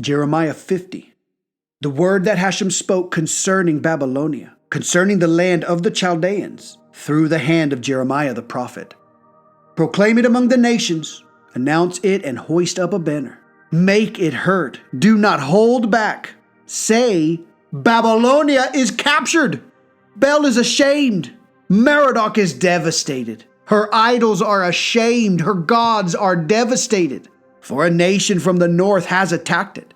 Jeremiah 50. The word that Hashem spoke concerning Babylonia, concerning the land of the Chaldeans, through the hand of Jeremiah the prophet. Proclaim it among the nations, announce it and hoist up a banner. Make it heard, do not hold back. Say, Babylonia is captured. Bel is ashamed. Merodach is devastated. Her idols are ashamed. Her gods are devastated. For a nation from the north has attacked it.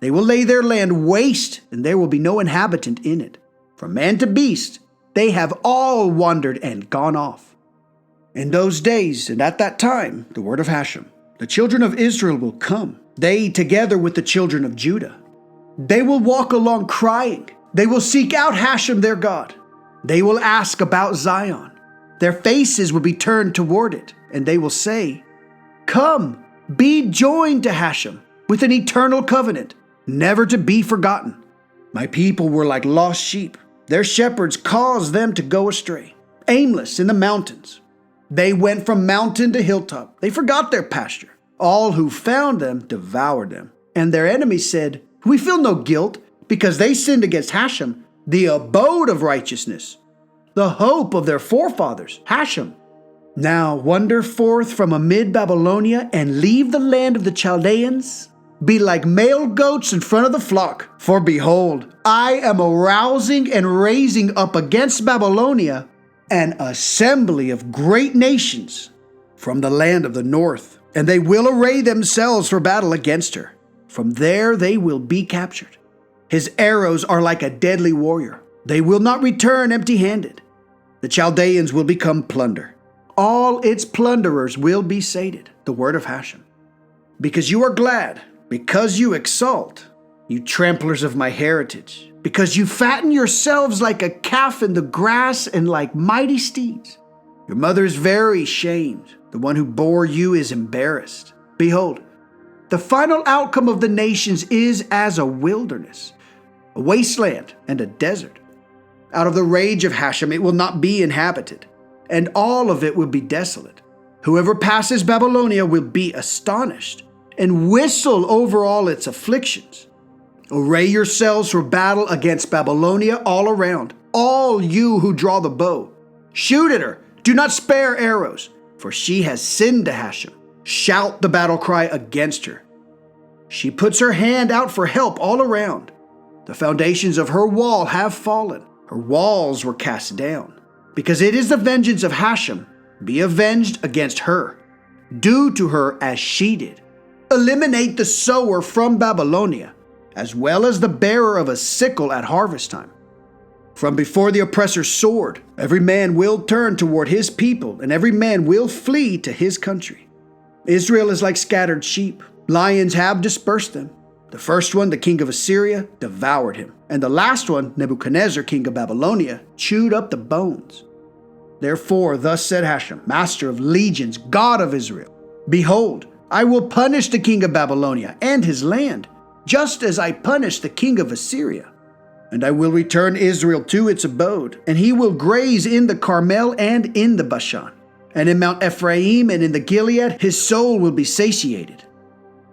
They will lay their land waste, and there will be no inhabitant in it. From man to beast, they have all wandered and gone off. In those days and at that time, the word of Hashem, the children of Israel will come, they together with the children of Judah. They will walk along crying. They will seek out Hashem their God. They will ask about Zion. Their faces will be turned toward it, and they will say, Come, be joined to Hashem with an eternal covenant, never to be forgotten. My people were like lost sheep. Their shepherds caused them to go astray, aimless in the mountains. They went from mountain to hilltop. They forgot their pasture. All who found them devoured them. And their enemies said, We feel no guilt, because they sinned against Hashem, the abode of righteousness, the hope of their forefathers, Hashem. Now wander forth from amid Babylonia and leave the land of the Chaldeans. Be like male goats in front of the flock. For behold, I am arousing and raising up against Babylonia an assembly of great nations from the land of the north, and they will array themselves for battle against her. From there they will be captured. His arrows are like a deadly warrior. They will not return empty-handed. The Chaldeans will become plunder. All its plunderers will be sated, the word of Hashem. Because you are glad, because you exalt, you tramplers of my heritage, because you fatten yourselves like a calf in the grass and like mighty steeds. Your mother is very shamed. The one who bore you is embarrassed. Behold, the final outcome of the nations is as a wilderness, a wasteland and a desert. Out of the rage of Hashem it will not be inhabited, and all of it will be desolate. Whoever passes Babylonia will be astonished and whistle over all its afflictions. Array yourselves for battle against Babylonia all around, all you who draw the bow. Shoot at her, do not spare arrows, for she has sinned to Hashem. Shout the battle cry against her. She puts her hand out for help all around. The foundations of her wall have fallen. Her walls were cast down. Because it is the vengeance of Hashem. Be avenged against her. Do to her as she did. Eliminate the sower from Babylonia, as well as the bearer of a sickle at harvest time. From before the oppressor's sword, every man will turn toward his people, and every man will flee to his country. Israel is like scattered sheep. Lions have dispersed them. The first one, the king of Assyria, devoured him. And the last one, Nebuchadnezzar, king of Babylonia, chewed up the bones. Therefore, thus said Hashem, master of legions, God of Israel, Behold, I will punish the king of Babylonia and his land, just as I punished the king of Assyria. And I will return Israel to its abode, and he will graze in the Carmel and in the Bashan. And in Mount Ephraim and in the Gilead, his soul will be satiated.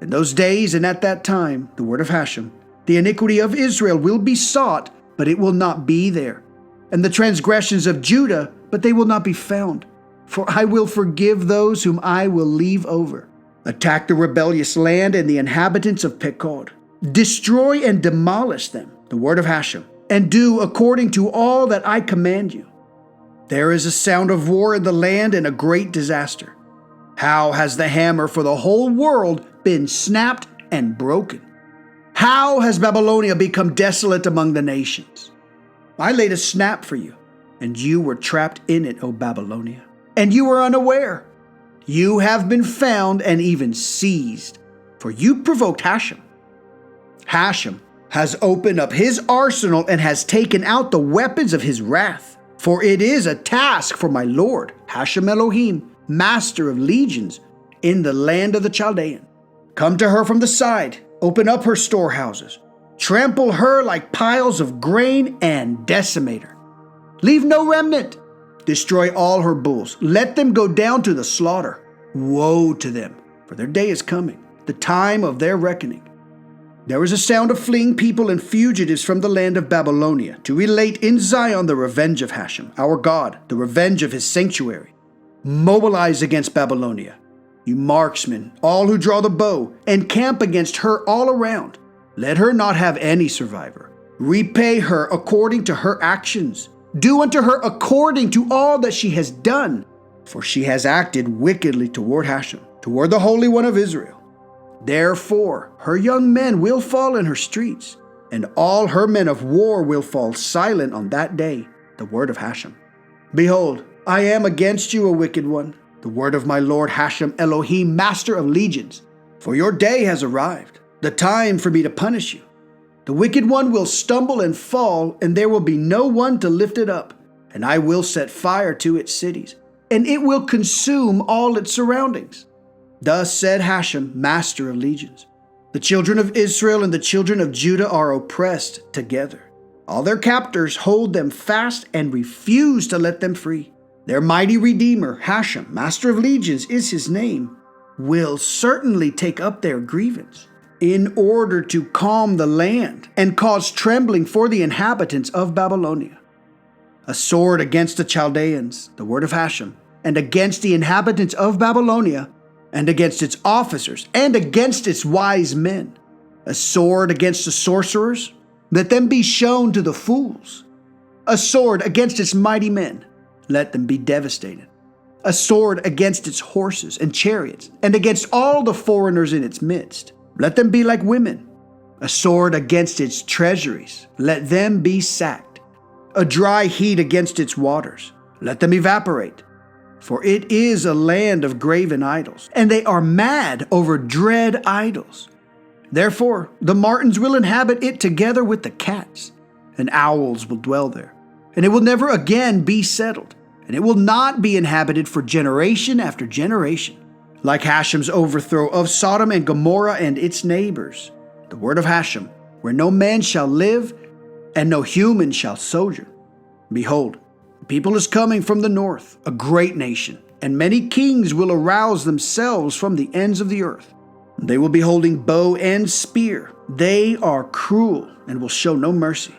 In those days and at that time, the word of Hashem, the iniquity of Israel will be sought, but it will not be there. And the transgressions of Judah, but they will not be found. For I will forgive those whom I will leave over. Attack the rebellious land and the inhabitants of Pekod. Destroy and demolish them, the word of Hashem, and do according to all that I command you. There is a sound of war in the land and a great disaster. How has the hammer for the whole world been snapped and broken? How has Babylonia become desolate among the nations? I laid a snap for you, and you were trapped in it, O Babylonia, and you were unaware. You have been found and even seized, for you provoked Hashem. Hashem has opened up his arsenal and has taken out the weapons of his wrath. For it is a task for my Lord, Hashem Elohim, master of legions, in the land of the Chaldean. Come to her from the side, open up her storehouses, trample her like piles of grain and decimate her. Leave no remnant. Destroy all her bulls. Let them go down to the slaughter. Woe to them, for their day is coming, the time of their reckoning. There is a sound of fleeing people and fugitives from the land of Babylonia to relate in Zion the revenge of Hashem, our God, the revenge of his sanctuary. Mobilize against Babylonia, you marksmen, all who draw the bow, and camp against her all around. Let her not have any survivor. Repay her according to her actions. Do unto her according to all that she has done, for she has acted wickedly toward Hashem, toward the Holy One of Israel. Therefore, her young men will fall in her streets, and all her men of war will fall silent on that day, the word of Hashem. Behold, I am against you, a wicked one, the word of my Lord Hashem Elohim, master of legions. For your day has arrived, the time for me to punish you. The wicked one will stumble and fall, and there will be no one to lift it up. And I will set fire to its cities, and it will consume all its surroundings. Thus said Hashem, master of legions. The children of Israel and the children of Judah are oppressed together. All their captors hold them fast and refuse to let them free. Their mighty Redeemer, Hashem, master of legions is his name, will certainly take up their grievance, in order to calm the land and cause trembling for the inhabitants of Babylonia. A sword against the Chaldeans, the word of Hashem, and against the inhabitants of Babylonia, and against its officers, and against its wise men. A sword against the sorcerers, let them be shown to the fools. A sword against its mighty men, let them be devastated. A sword against its horses and chariots, and against all the foreigners in its midst. Let them be like women. A sword against its treasuries, let them be sacked. A dry heat against its waters, let them evaporate. For it is a land of graven idols, and they are mad over dread idols. Therefore, the martens will inhabit it together with the cats, and owls will dwell there. And it will never again be settled, and it will not be inhabited for generation after generation. Like Hashem's overthrow of Sodom and Gomorrah and its neighbors, the word of Hashem, where no man shall live, and no human shall sojourn. Behold, the people is coming from the north, a great nation, and many kings will arouse themselves from the ends of the earth. They will be holding bow and spear. They are cruel and will show no mercy.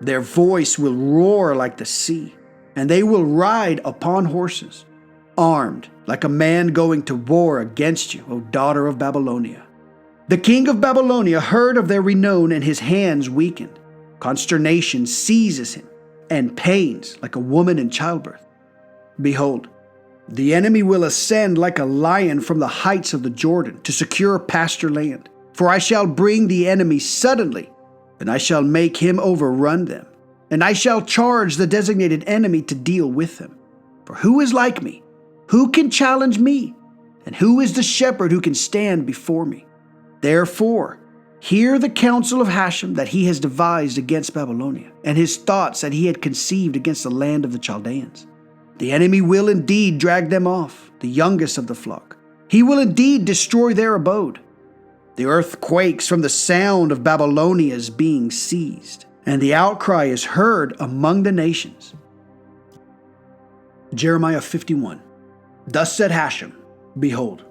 Their voice will roar like the sea, and they will ride upon horses, armed like a man going to war against you, O daughter of Babylonia. The king of Babylonia heard of their renown, and his hands weakened. Consternation seizes him, and pains like a woman in childbirth. Behold, the enemy will ascend like a lion from the heights of the Jordan to secure pasture land. For I shall bring the enemy suddenly, and I shall make him overrun them. And I shall charge the designated enemy to deal with them. For who is like me? Who can challenge me? And who is the shepherd who can stand before me? Therefore, hear the counsel of Hashem that he has devised against Babylonia, and his thoughts that he had conceived against the land of the Chaldeans. The enemy will indeed drag them off, the youngest of the flock. He will indeed destroy their abode. The earth quakes from the sound of Babylonia's being seized, and the outcry is heard among the nations. Jeremiah 51. Thus said Hashem, Behold,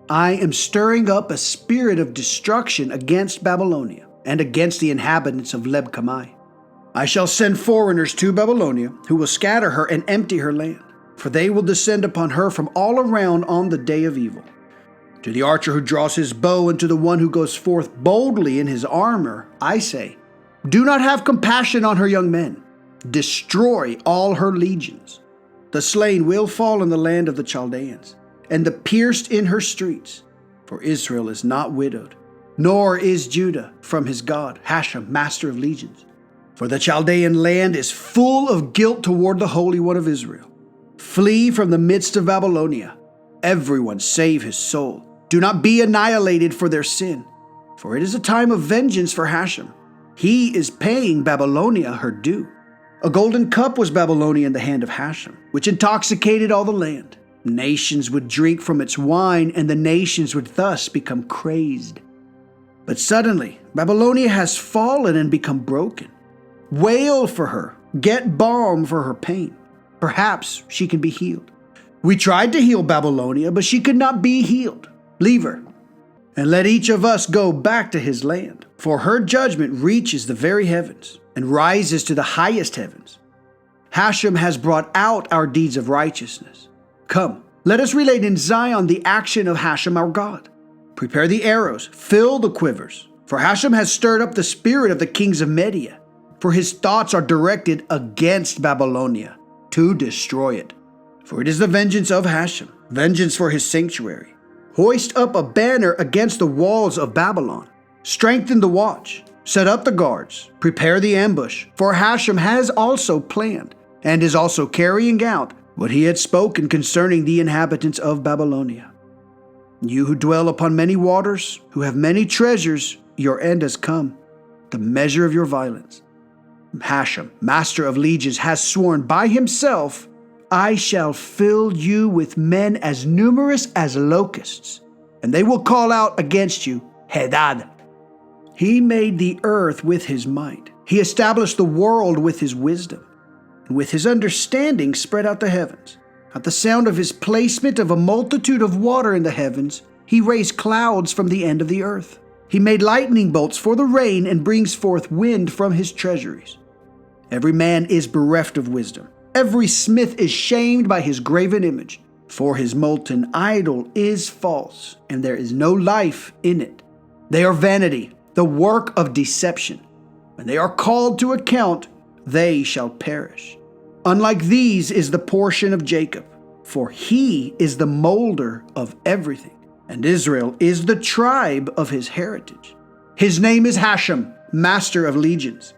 I am stirring up a spirit of destruction against Babylonia and against the inhabitants of Leb-Kamai. I shall send foreigners to Babylonia who will scatter her and empty her land, for they will descend upon her from all around on the day of evil. To the archer who draws his bow and to the one who goes forth boldly in his armor, I say, Do not have compassion on her young men. Destroy all her legions. The slain will fall in the land of the Chaldeans, and the pierced in her streets. For Israel is not widowed, nor is Judah from his God, Hashem, master of legions. For the Chaldean land is full of guilt toward the Holy One of Israel. Flee from the midst of Babylonia. Everyone save his soul. Do not be annihilated for their sin, for it is a time of vengeance for Hashem. He is paying Babylonia her due. A golden cup was Babylonia in the hand of Hashem, which intoxicated all the land. Nations would drink from its wine, and the nations would thus become crazed. But suddenly, Babylonia has fallen and become broken. Wail for her. Get balm for her pain. Perhaps she can be healed. We tried to heal Babylonia, but she could not be healed. Leave her. And let each of us go back to his land, for her judgment reaches the very heavens and rises to the highest heavens. Hashem has brought out our deeds of righteousness. Come, let us relate in Zion the action of Hashem our God. Prepare the arrows, fill the quivers, for Hashem has stirred up the spirit of the kings of Media, for his thoughts are directed against Babylonia, to destroy it. For it is the vengeance of Hashem, vengeance for his sanctuary. Hoist up a banner against the walls of Babylon. Strengthen the watch, set up the guards, prepare the ambush, for Hashem has also planned, and is also carrying out what he had spoken concerning the inhabitants of Babylonia. You who dwell upon many waters, who have many treasures, your end has come, the measure of your violence. Hashem, master of legions, has sworn by himself, I shall fill you with men as numerous as locusts, and they will call out against you, Hedad. He made the earth with his might. He established the world with his wisdom, and with his understanding spread out the heavens. At the sound of his placement of a multitude of water in the heavens, he raised clouds from the end of the earth. He made lightning bolts for the rain and brings forth wind from his treasuries. Every man is bereft of wisdom. Every smith is shamed by his graven image, for his molten idol is false, and there is no life in it. They are vanity, the work of deception. When they are called to account, they shall perish. Unlike these is the portion of Jacob, for he is the molder of everything, and Israel is the tribe of his heritage. His name is Hashem, master of legions.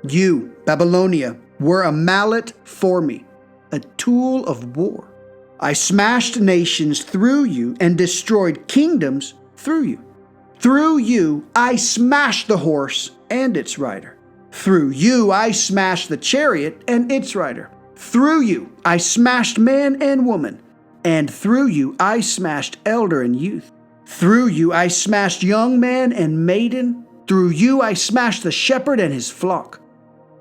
You, Babylonia, were a mallet for me, a tool of war. I smashed nations through you and destroyed kingdoms through you. Through you, I smashed the horse and its rider. Through you, I smashed the chariot and its rider. Through you, I smashed man and woman. And through you, I smashed elder and youth. Through you, I smashed young man and maiden. Through you, I smashed the shepherd and his flock.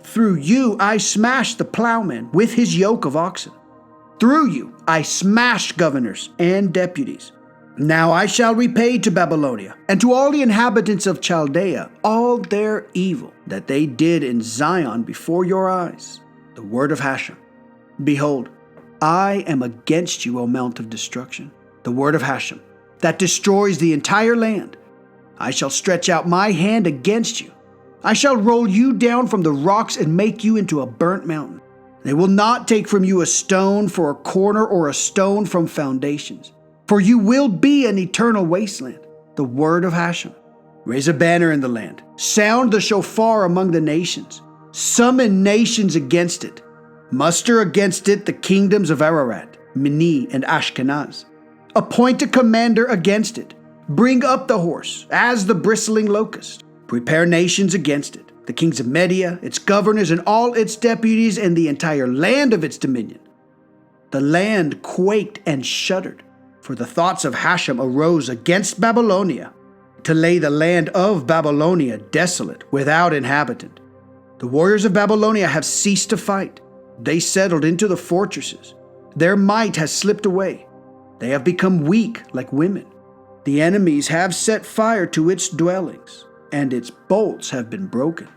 Through you, I smashed the plowman with his yoke of oxen. Through you, I smashed governors and deputies. Now I shall repay to Babylonia and to all the inhabitants of Chaldea all their evil that they did in Zion before your eyes. The word of Hashem. Behold, I am against you, O mount of destruction. The word of Hashem, that destroys the entire land. I shall stretch out my hand against you. I shall roll you down from the rocks and make you into a burnt mountain. They will not take from you a stone for a corner or a stone from foundations. For you will be an eternal wasteland. The word of Hashem. Raise a banner in the land. Sound the shofar among the nations. Summon nations against it. Muster against it the kingdoms of Ararat, Mini, and Ashkenaz. Appoint a commander against it. Bring up the horse as the bristling locust. Prepare nations against it, the kings of Media, its governors, and all its deputies, and the entire land of its dominion. The land quaked and shuddered, for the thoughts of Hashem arose against Babylonia, to lay the land of Babylonia desolate, without inhabitant. The warriors of Babylonia have ceased to fight. They settled into the fortresses. Their might has slipped away. They have become weak like women. The enemies have set fire to its dwellings, and its bolts have been broken.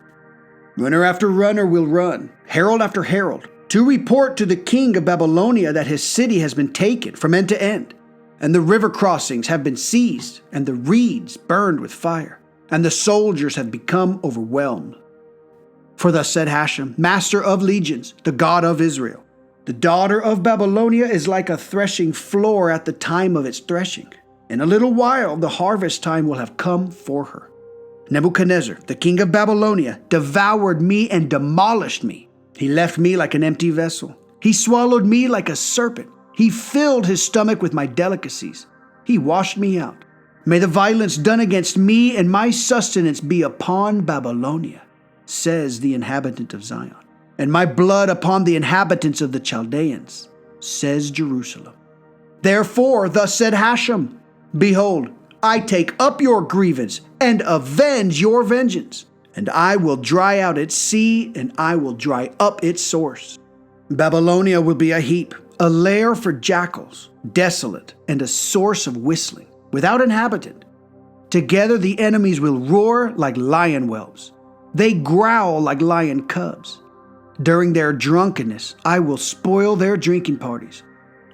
Runner after runner will run, herald after herald, to report to the king of Babylonia that his city has been taken from end to end, and the river crossings have been seized, and the reeds burned with fire, and the soldiers have become overwhelmed. For thus said Hashem, master of legions, the God of Israel, the daughter of Babylonia is like a threshing floor at the time of its threshing. In a little while the harvest time will have come for her. Nebuchadnezzar, the king of Babylonia, devoured me and demolished me. He left me like an empty vessel. He swallowed me like a serpent. He filled his stomach with my delicacies. He washed me out. May the violence done against me and my sustenance be upon Babylonia, says the inhabitant of Zion, and my blood upon the inhabitants of the Chaldeans, says Jerusalem. Therefore, thus said Hashem, behold, I take up your grievance and avenge your vengeance, and I will dry out its sea, and I will dry up its source. Babylonia will be a heap, a lair for jackals, desolate, and a source of whistling, without inhabitant. Together the enemies will roar like lion whelps. They growl like lion cubs. During their drunkenness, I will spoil their drinking parties.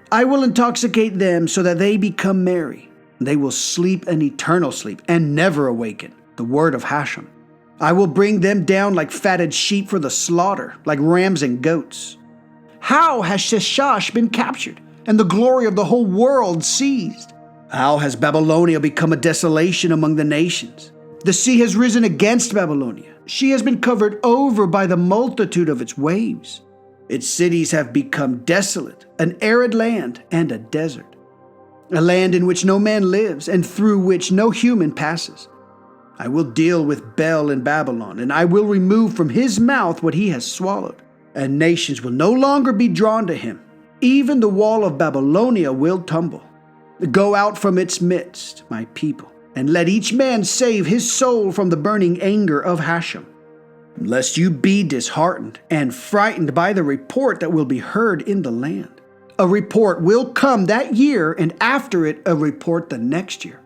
I will intoxicate them so that they become merry. They will sleep an eternal sleep and never awaken. The word of Hashem. I will bring them down like fatted sheep for the slaughter, like rams and goats. How has Sheshash been captured, and the glory of the whole world seized? How has Babylonia become a desolation among the nations? The sea has risen against Babylonia. She has been covered over by the multitude of its waves. Its cities have become desolate, an arid land and a desert, a land in which no man lives and through which no human passes. I will deal with Bel in Babylon, and I will remove from his mouth what he has swallowed, and nations will no longer be drawn to him. Even the wall of Babylonia will tumble. Go out from its midst, my people, and let each man save his soul from the burning anger of Hashem. Lest you be disheartened and frightened by the report that will be heard in the land. A report will come that year, and after it a report the next year.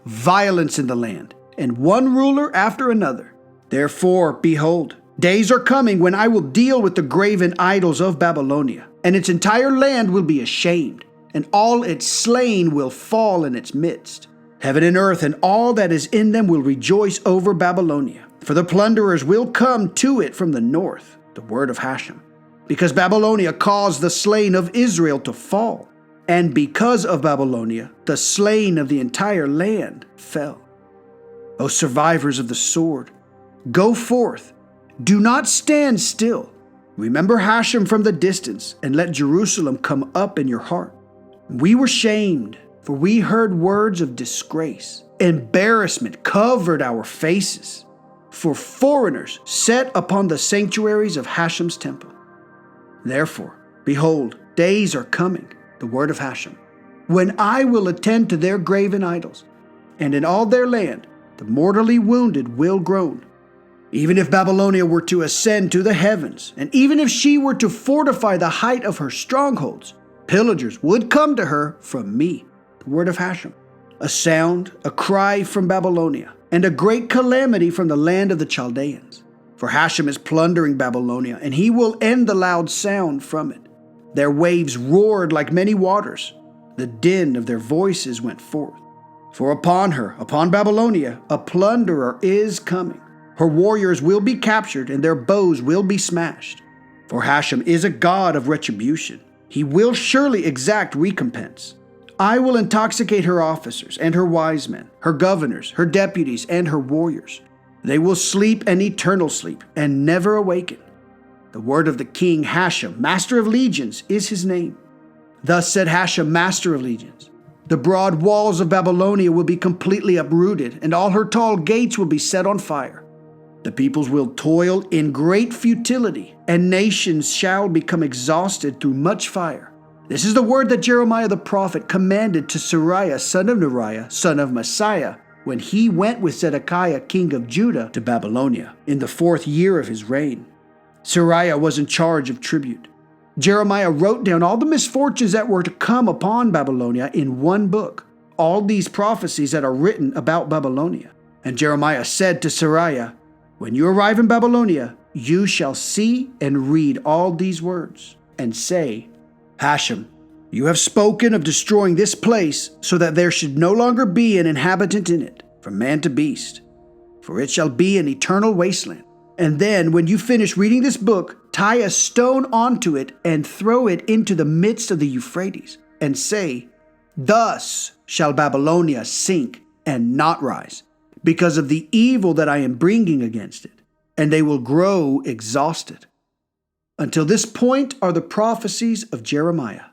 Violence in the land, and one ruler after another. Therefore, behold, days are coming when I will deal with the graven idols of Babylonia, and its entire land will be ashamed, and all its slain will fall in its midst. Heaven and earth and all that is in them will rejoice over Babylonia, for the plunderers will come to it from the north, the word of Hashem. Because Babylonia caused the slain of Israel to fall, and because of Babylonia, the slain of the entire land fell. O survivors of the sword, go forth. Do not stand still. Remember Hashem from the distance, and let Jerusalem come up in your heart. We were shamed, for we heard words of disgrace. Embarrassment covered our faces, for foreigners set upon the sanctuaries of Hashem's temple. Therefore, behold, days are coming, the word of Hashem, when I will attend to their graven idols, and in all their land the mortally wounded will groan. Even if Babylonia were to ascend to the heavens, and even if she were to fortify the height of her strongholds, pillagers would come to her from me, the word of Hashem. A sound, a cry from Babylonia, and a great calamity from the land of the Chaldeans. For Hashem is plundering Babylonia, and he will end the loud sound from it. Their waves roared like many waters. The din of their voices went forth. For upon her, upon Babylonia, a plunderer is coming. Her warriors will be captured, and their bows will be smashed. For Hashem is a God of retribution. He will surely exact recompense. I will intoxicate her officers and her wise men, her governors, her deputies, and her warriors. They will sleep an eternal sleep and never awaken. The word of the king Hashem, master of legions, is his name. Thus said Hashem, master of legions. The broad walls of Babylonia will be completely uprooted, and all her tall gates will be set on fire. The peoples will toil in great futility, and nations shall become exhausted through much fire. This is the word that Jeremiah the prophet commanded to Seraiah, son of Neriah, son of Messiah, when he went with Zedekiah, king of Judah, to Babylonia, in the 4th year of his reign. Seraiah was in charge of tribute. Jeremiah wrote down all the misfortunes that were to come upon Babylonia in one book, all these prophecies that are written about Babylonia. And Jeremiah said to Seraiah, when you arrive in Babylonia, you shall see and read all these words, and say, Hashem, you have spoken of destroying this place so that there should no longer be an inhabitant in it, from man to beast, for it shall be an eternal wasteland. And then, when you finish reading this book, tie a stone onto it and throw it into the midst of the Euphrates, and say, thus shall Babylonia sink and not rise, because of the evil that I am bringing against it, and they will grow exhausted. Until this point are the prophecies of Jeremiah.